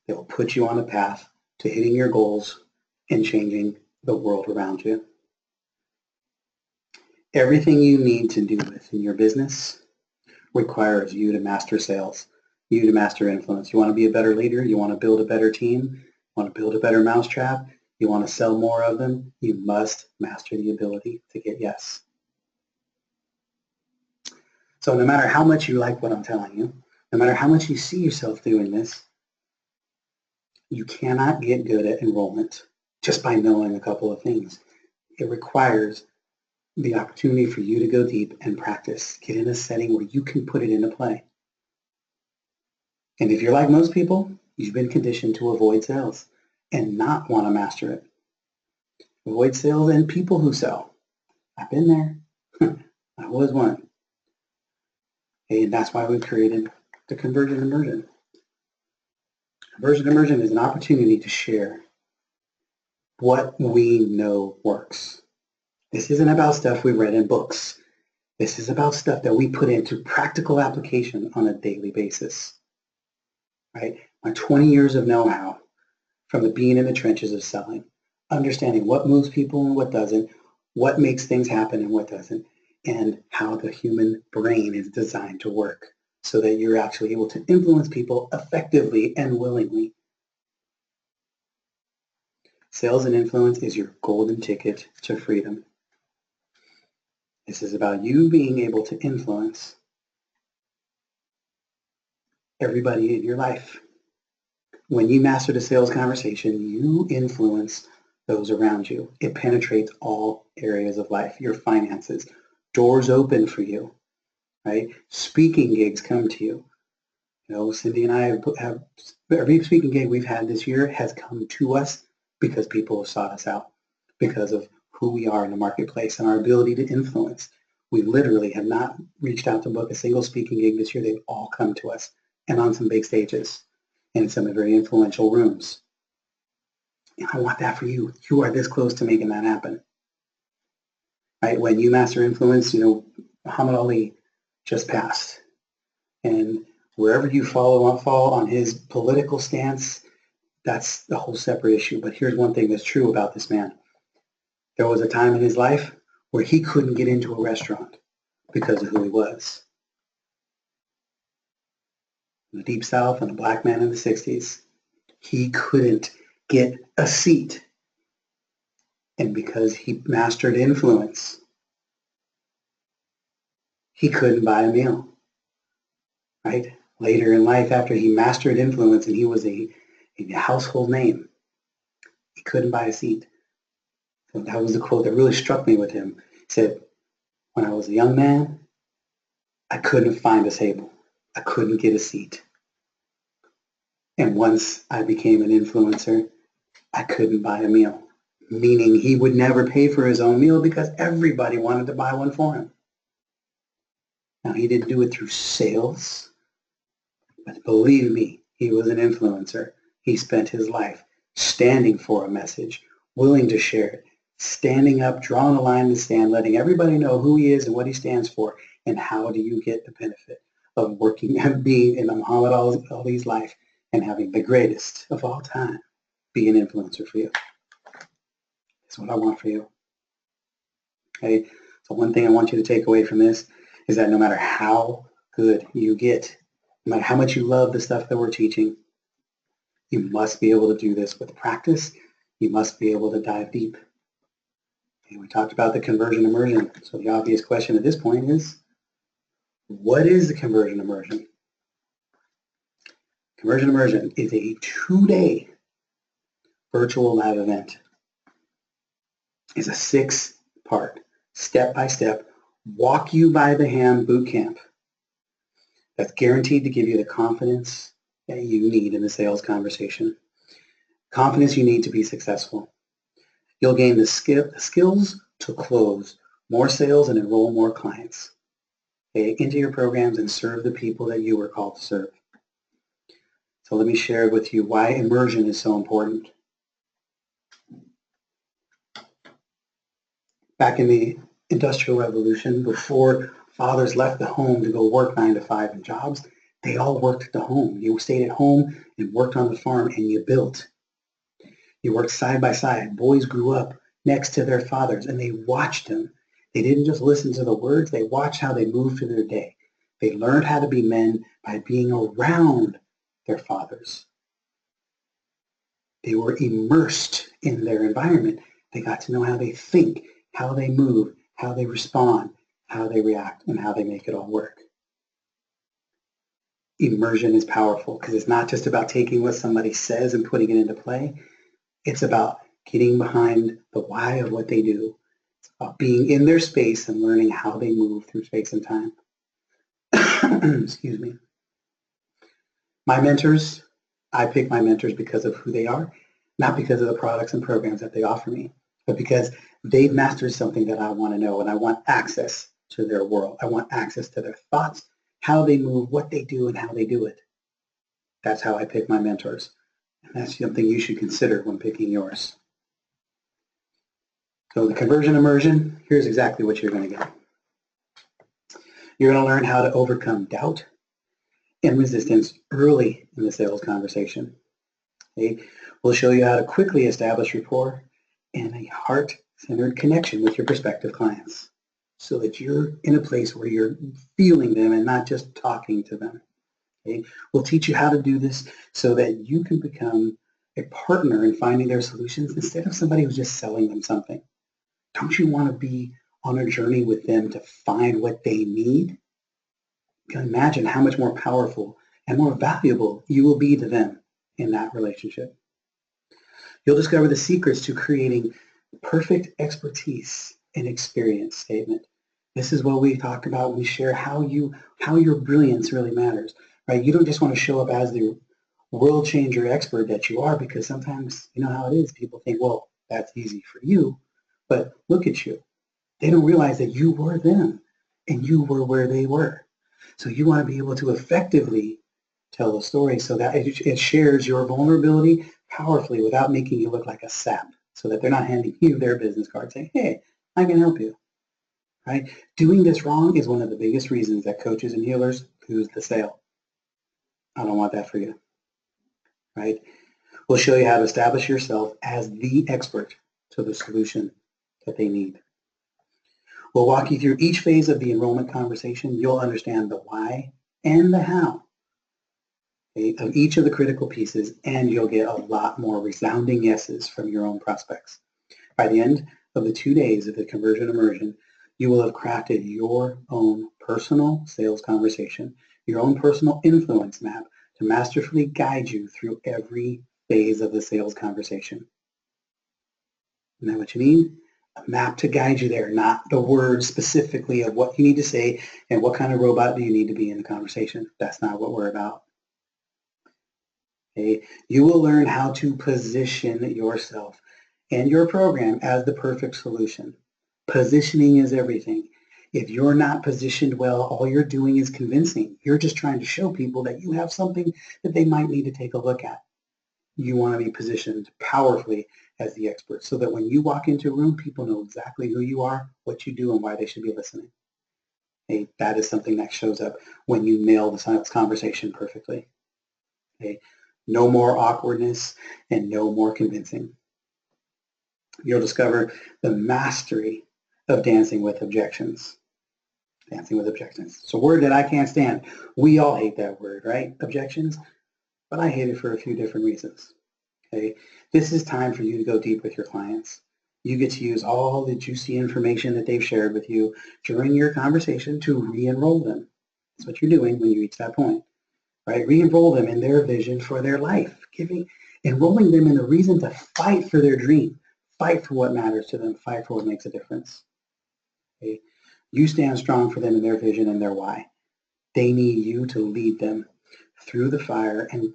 It will put you on a path to hitting your goals and changing the world around you. Everything you need to do within your business requires you to master sales, you to master influence. You want to be a better leader, you want to build a better team, you want to build a better mousetrap, you want to sell more of them, you must master the ability to get yes. So no matter how much you like what I'm telling you, no matter how much you see yourself doing this, you cannot get good at enrollment just by knowing a couple of things. It requires the opportunity for you to go deep and practice. Get in a setting where you can put it into play. And if you're like most people, you've been conditioned to avoid sales and not want to master it. Avoid sales and people who sell. I've been there. I was one. And that's why we created the Conversion Immersion. Conversion Immersion is an opportunity to share what we know works. This isn't about stuff we read in books. This is about stuff that we put into practical application on a daily basis. Right? My 20 years of know-how from the being in the trenches of selling, understanding what moves people and what doesn't, what makes things happen and what doesn't, and how the human brain is designed to work so that you're actually able to influence people effectively and willingly. Sales and influence is your golden ticket to freedom. This is about you being able to influence everybody in your life. When you master the sales conversation, you influence those around you. It penetrates all areas of life, your finances. Doors open for you, right? Speaking gigs come to you. You know, Cyndi and I have every speaking gig we've had this year has come to us because people have sought us out, because of who we are in the marketplace and our ability to influence. We literally have not reached out to book a single speaking gig this year. They've all come to us and on some big stages and in some very influential rooms. And I want that for you. You are this close to making that happen. Right? When you master influence, you know, Muhammad Ali just passed. And wherever you fall on his political stance, that's the whole separate issue. But here's one thing that's true about this man. There was a time in his life where he couldn't get into a restaurant because of who he was. In the Deep South and a black man in the 60s, he couldn't get a seat. And because he mastered influence, he couldn't buy a meal. Right? Later in life, after he mastered influence and he was a household name, he couldn't buy a seat. So that was the quote that really struck me with him. He said, when I was a young man, I couldn't find a table. I couldn't get a seat. And once I became an influencer, I couldn't buy a meal. Meaning he would never pay for his own meal because everybody wanted to buy one for him. Now, he didn't do it through sales, but believe me, he was an influencer. He spent his life standing for a message, willing to share it, standing up, drawing a line in the sand, letting everybody know who he is and what he stands for, and how do you get the benefit of working and being in Muhammad Ali's life and having the greatest of all time be an influencer for you. That's what I want for you. Okay? So one thing I want you to take away from this is that no matter how good you get, no matter how much you love the stuff that we're teaching, you must be able to do this with practice. You must be able to dive deep. And we talked about the conversion immersion. So the obvious question at this point is, what is the conversion immersion? Conversion immersion is a 2-day virtual live event. It's a 6-part, step-by-step, walk you by the hand boot camp that's guaranteed to give you the confidence that you need in the sales conversation. Confidence you need to be successful. You'll gain the skills to close more sales and enroll more clients into your programs and serve the people that you were called to serve. So let me share with you why immersion is so important. Back in the Industrial Revolution, before fathers left the home to go work 9 to 5 in jobs, they all worked at the home. You stayed at home and worked on the farm and you built. You worked side by side. Boys grew up next to their fathers and they watched them. They didn't just listen to the words, they watched how they moved through their day. They learned how to be men by being around their fathers. They were immersed in their environment. They got to know how they think, how they move, how they respond, how they react, and how they make it all work. Immersion is powerful because it's not just about taking what somebody says and putting it into play. It's about getting behind the why of what they do. It's about being in their space and learning how they move through space and time. Excuse me. My mentors, I pick my mentors because of who they are, not because of the products and programs that they offer me, but because they've mastered something that I want to know, and I want access to their world. I want access to their thoughts, how they move, what they do, and how they do it. That's how I pick my mentors. And that's something you should consider when picking yours. So the conversion immersion, here's exactly what you're going to get. You're going to learn how to overcome doubt and resistance early in the sales conversation. Okay? We'll show you how to quickly establish rapport and a heart-centered connection with your prospective clients so that you're in a place where you're feeling them and not just talking to them. Okay? We'll teach you how to do this so that you can become a partner in finding their solutions instead of somebody who's just selling them something. Don't you want to be on a journey with them to find what they need? You can imagine how much more powerful and more valuable you will be to them in that relationship. You'll discover the secrets to creating perfect expertise and experience statement. This is what we talk about. We share how your brilliance really matters, right? You don't just want to show up as the world changer expert that you are, because sometimes, you know how it is. People think, well, that's easy for you, but look at you. They don't realize that you were them and you were where they were. So you want to be able to effectively tell the story so that it shares your vulnerability powerfully without making you look like a sap, so that they're not handing you their business card saying, hey, I can help you, right? Doing this wrong is one of the biggest reasons that coaches and healers lose the sale. I don't want that for you, right? We'll show you how to establish yourself as the expert to the solution that they need. We'll walk you through each phase of the enrollment conversation. You'll understand the why and the how of each of the critical pieces, and you'll get a lot more resounding yeses from your own prospects. By the end of the 2 days of the conversion immersion, you will have crafted your own personal sales conversation, your own personal influence map to masterfully guide you through every phase of the sales conversation. Isn't that what you need? A map to guide you there, not the words specifically of what you need to say and what kind of robot do you need to be in the conversation. That's not what we're about. Okay? You will learn how to position yourself and your program as the perfect solution. Positioning is everything. If you're not positioned well, all you're doing is convincing. You're just trying to show people that you have something that they might need to take a look at. You want to be positioned powerfully as the expert so that when you walk into a room, people know exactly who you are, what you do, and why they should be listening. Okay? That is something that shows up when you nail the science conversation perfectly. Okay? No more awkwardness and no more convincing. You'll discover the mastery of dancing with objections. Dancing with objections. It's a word that I can't stand. We all hate that word, right? Objections. But I hate it for a few different reasons. Okay? This is time for you to go deep with your clients. You get to use all the juicy information that they've shared with you during your conversation to re-enroll them. That's what you're doing when you reach that point, right? Re-enroll them in their vision for their life, enrolling them in the reason to fight for their dream, fight for what matters to them, fight for what makes a difference. Okay? You stand strong for them in their vision and their why. They need you to lead them through the fire and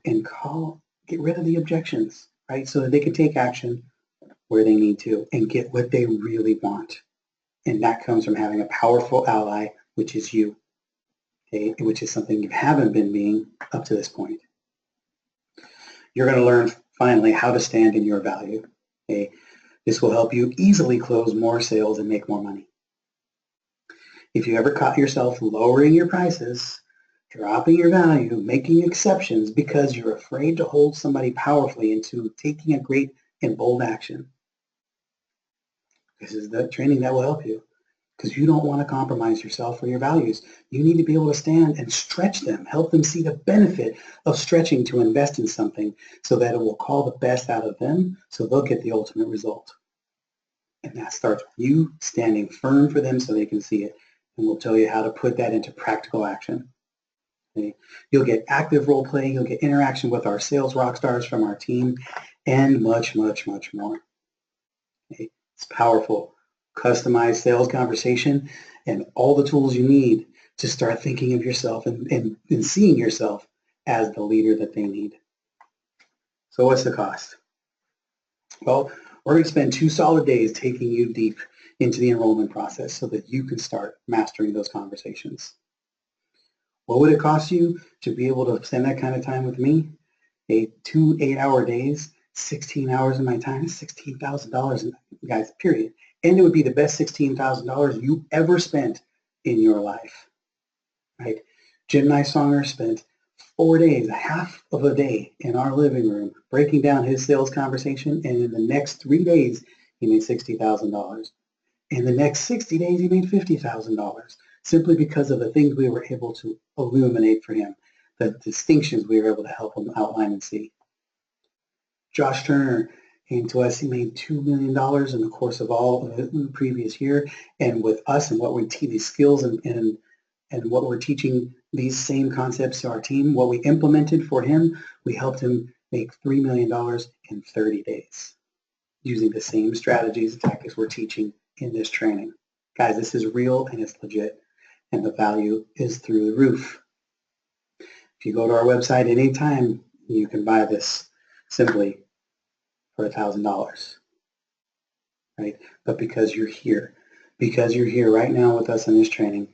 get rid of the objections, right? So that they can take action where they need to and get what they really want. And that comes from having a powerful ally, which is you, okay? Which is something you haven't been being up to this point. You're going to learn finally how to stand in your value. Okay? This will help you easily close more sales and make more money. If you ever caught yourself lowering your prices, dropping your value, making exceptions because you're afraid to hold somebody powerfully into taking a great and bold action, this is the training that will help you, because you don't want to compromise yourself or your values. You need to be able to stand and stretch them, help them see the benefit of stretching to invest in something so that it will call the best out of them so they'll get the ultimate result. And that starts with you standing firm for them so they can see it. And we'll tell you how to put that into practical action. Okay? You'll get active role playing, you'll get interaction with our sales rock stars from our team, and much, much, much more. Okay? It's powerful. Customized sales conversation and all the tools you need to start thinking of yourself and seeing yourself as the leader that they need. So what's the cost? Well, we're going to spend 2 solid days taking you deep into the enrollment process so that you can start mastering those conversations. What would it cost you to be able to spend that kind of time with me? 2 8-hour days, 16 hours of my time, $16,000, guys, period. And it would be the best $16,000 you ever spent in your life, right? Jim Nysonger spent 4 days, half of a day in our living room breaking down his sales conversation, and in the next 3 days, he made $60,000. In the next 60 days, he made $50,000, simply because of the things we were able to illuminate for him, the distinctions we were able to help him outline and see. Josh Turner came to us. He made $2 million in the course of all of the previous year. And with us and what we teach, these skills and what we're teaching these same concepts to our team, what we implemented for him, we helped him make $3 million in 30 days using the same strategies and tactics we're teaching in this training. Guys, this is real and it's legit, and the value is through the roof. If you go to our website anytime, you can buy this simply for $1,000, right? But because you're here right now with us in this training,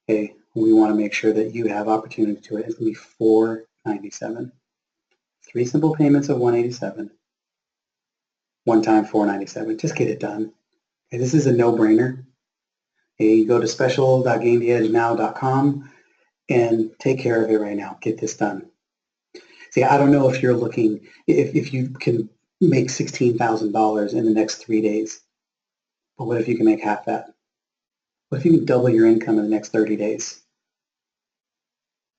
okay, we want to make sure that you have opportunity to it. It's going to be $497. 3 simple payments of $187. One time $497. Just get it done. Okay, this is a no-brainer. Okay, you go to special.gaintheedgenow.com and take care of it right now. Get this done. See, I don't know if you're looking, if you can make $16,000 in the next 3 days, but what if you can make half that? What if you can double your income in the next 30 days?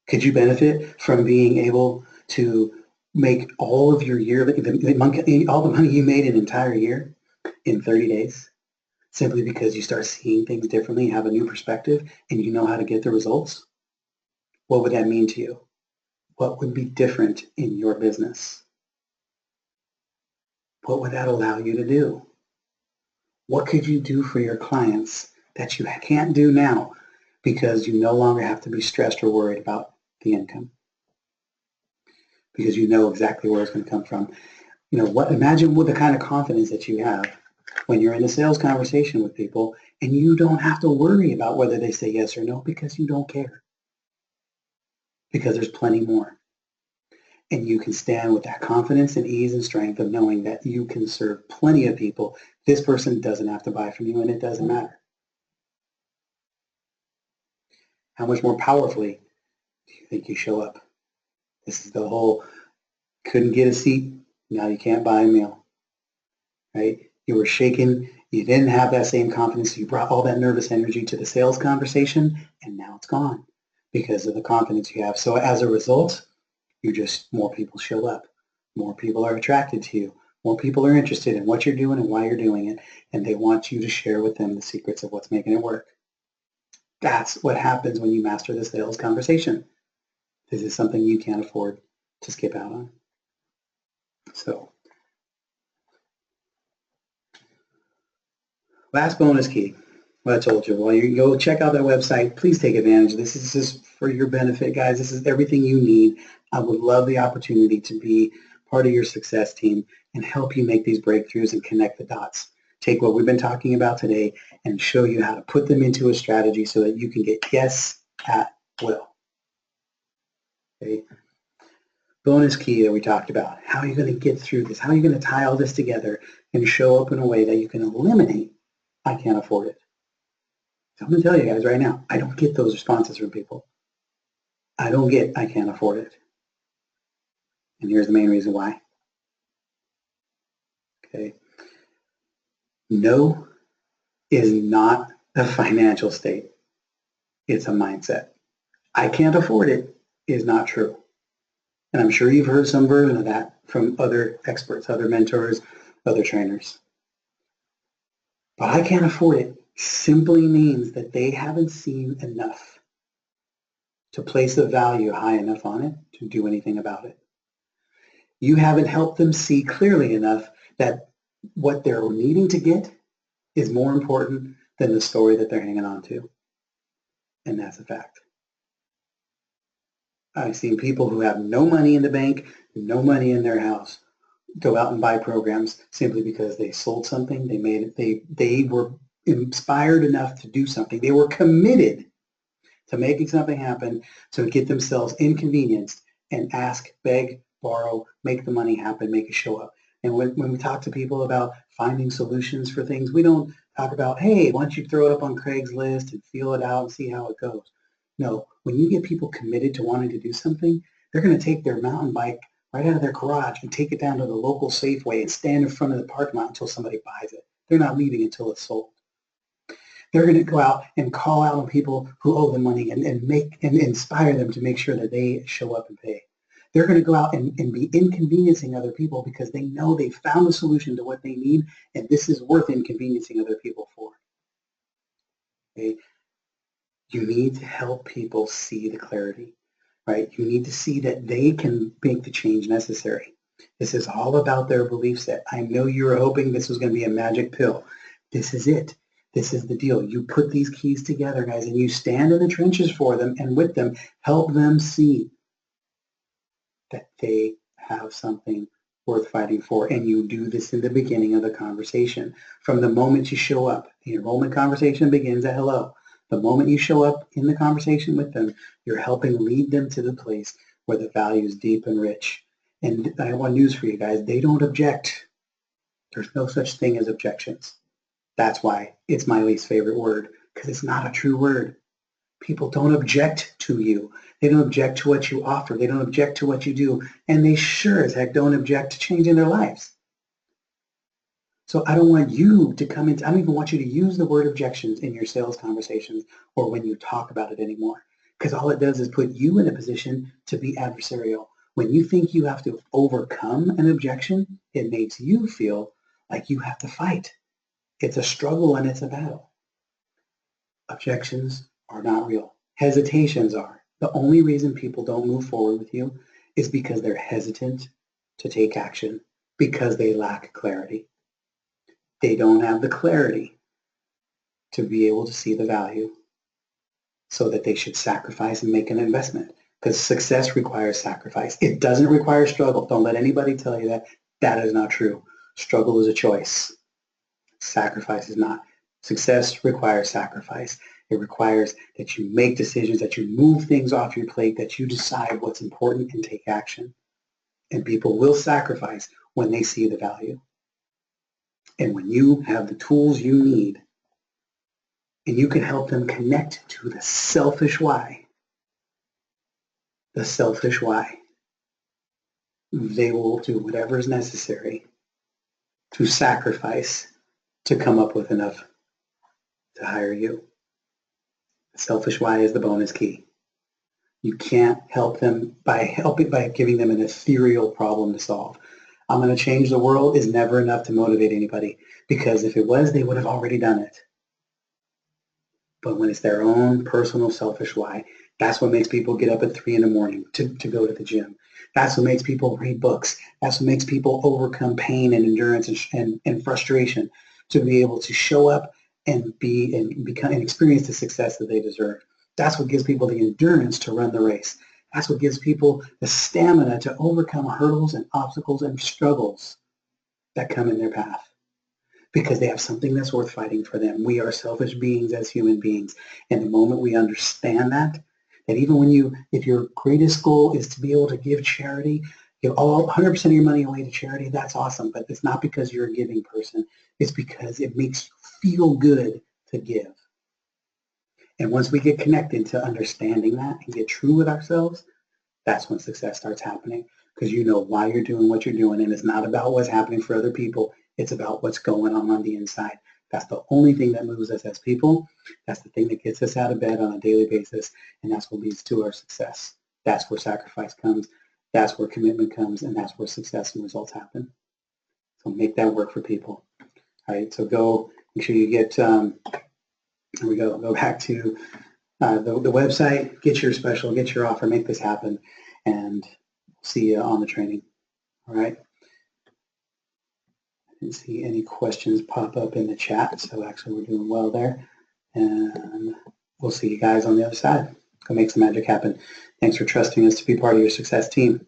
Could you benefit from being able to make all of your yearly, all the money you made an entire year in 30 days? Simply because you start seeing things differently, have a new perspective, and you know how to get the results? What would that mean to you? What would be different in your business? What would that allow you to do? What could you do for your clients that you can't do now because you no longer have to be stressed or worried about the income? Because you know exactly where it's going to come from. You know, imagine what the kind of confidence that you have when you're in a sales conversation with people and you don't have to worry about whether they say yes or no because you don't care. Because there's plenty more. And you can stand with that confidence and ease and strength of knowing that you can serve plenty of people. This person doesn't have to buy from you, and it doesn't matter. How much more powerfully do you think you show up? This is the whole couldn't get a seat, now you can't buy a meal. Right? You were shaken, You didn't have that same confidence. You brought all that nervous energy to the sales conversation, and now it's gone because of the confidence you have. So as a result, more people show up. More people are attracted to you. More people are interested in what you're doing and why you're doing it, and they want you to share with them the secrets of what's making it work. That's what happens when you master the sales conversation. This is something you can't afford to skip out on. So, last bonus key. What I told you, while you go check out that website, please take advantage. This is just for your benefit, guys. This is everything you need. I would love the opportunity to be part of your success team and help you make these breakthroughs and connect the dots. Take what we've been talking about today and show you how to put them into a strategy so that you can get yes at will. Okay. Bonus key that we talked about. How are you going to get through this? How are you going to tie all this together and show up in a way that you can eliminate I can't afford it? So I'm going to tell you guys right now, I don't get those responses from people. I don't get I can't afford it. And here's the main reason why. Okay. No is not a financial state. It's a mindset. I can't afford it is not true. And I'm sure you've heard some version of that from other experts, other mentors, other trainers. But I can't afford it simply means that they haven't seen enough to place a value high enough on it to do anything about it. You haven't helped them see clearly enough that what they're needing to get is more important than the story that they're hanging on to. And that's a fact. I've seen people who have no money in the bank, no money in their house, go out and buy programs simply because they sold something, they were inspired enough to do something. They were committed to making something happen to get themselves inconvenienced and ask, beg, borrow, make the money happen, make it show up. And when we talk to people about finding solutions for things, we don't talk about, hey, why don't you throw it up on Craigslist and feel it out and see how it goes. No, when you get people committed to wanting to do something, they're going to take their mountain bike right out of their garage and take it down to the local Safeway and stand in front of the parking lot until somebody buys it. They're not leaving until it's sold. They're going to go out and call out on people who owe them money and inspire them to make sure that they show up and pay. They're going to go out and be inconveniencing other people because they know they found a solution to what they need, and this is worth inconveniencing other people for. Okay? You need to help people see the clarity, right? You need to see that they can make the change necessary. This is all about their belief set. I know you were hoping this was going to be a magic pill. This is it. This is the deal. You put these keys together, guys, and you stand in the trenches for them and with them, help them see that they have something worth fighting for. And you do this in the beginning of the conversation. From the moment you show up, the enrollment conversation begins at hello. The moment you show up in the conversation with them, you're helping lead them to the place where the value is deep and rich. And I have one news for you guys. They don't object. There's no such thing as objections. That's why it's my least favorite word, because it's not a true word. People don't object to you. They don't object to what you offer. They don't object to what you do. And they sure as heck don't object to changing their lives. So I don't want you to come into, I don't even want you to use the word objections in your sales conversations or when you talk about it anymore. Because all it does is put you in a position to be adversarial. When you think you have to overcome an objection, it makes you feel like you have to fight. It's a struggle and it's a battle. Objections are not real. Hesitations are. The only reason people don't move forward with you is because they're hesitant to take action, because they lack clarity. They don't have the clarity to be able to see the value so that they should sacrifice and make an investment, because success requires sacrifice. It doesn't require struggle. Don't let anybody tell you that. That is not true. Struggle is a choice. Sacrifice is not. Success requires sacrifice. It requires that you make decisions, that you move things off your plate, that you decide what's important and take action. And people will sacrifice when they see the value. And when you have the tools you need, and you can help them connect to the selfish why, they will do whatever is necessary to sacrifice to come up with enough to hire you. The selfish why is the bonus key. You can't help them by giving them an ethereal problem to solve. I'm going to change the world is never enough to motivate anybody, because if it was, they would have already done it. But when it's their own personal selfish why, that's what makes people get up at 3 in the morning to go to the gym. That's what makes people read books. That's what makes people overcome pain and endurance and frustration to be able to show up and become and experience the success that they deserve. That's what gives people the endurance to run the race. That's what gives people the stamina to overcome hurdles and obstacles and struggles that come in their path, because they have something that's worth fighting for them. We are selfish beings as human beings. And the moment we understand that even if your greatest goal is to be able to give charity, give all 100% of your money away to charity, that's awesome. But it's not because you're a giving person. It's because it makes you feel good to give. And once we get connected to understanding that and get true with ourselves, that's when success starts happening, because you know why you're doing what you're doing. And it's not about what's happening for other people. It's about what's going on the inside. That's the only thing that moves us as people. That's the thing that gets us out of bed on a daily basis. And that's what leads to our success. That's where sacrifice comes. That's where commitment comes. And that's where success and results happen. So make that work for people. All right. So go, make sure you get, here we go. Go back to the website, get your special, get your offer, make this happen, and see you on the training. All right. Didn't see any questions pop up in the chat, so actually we're doing well there. And we'll see you guys on the other side. Go make some magic happen. Thanks for trusting us to be part of your success team.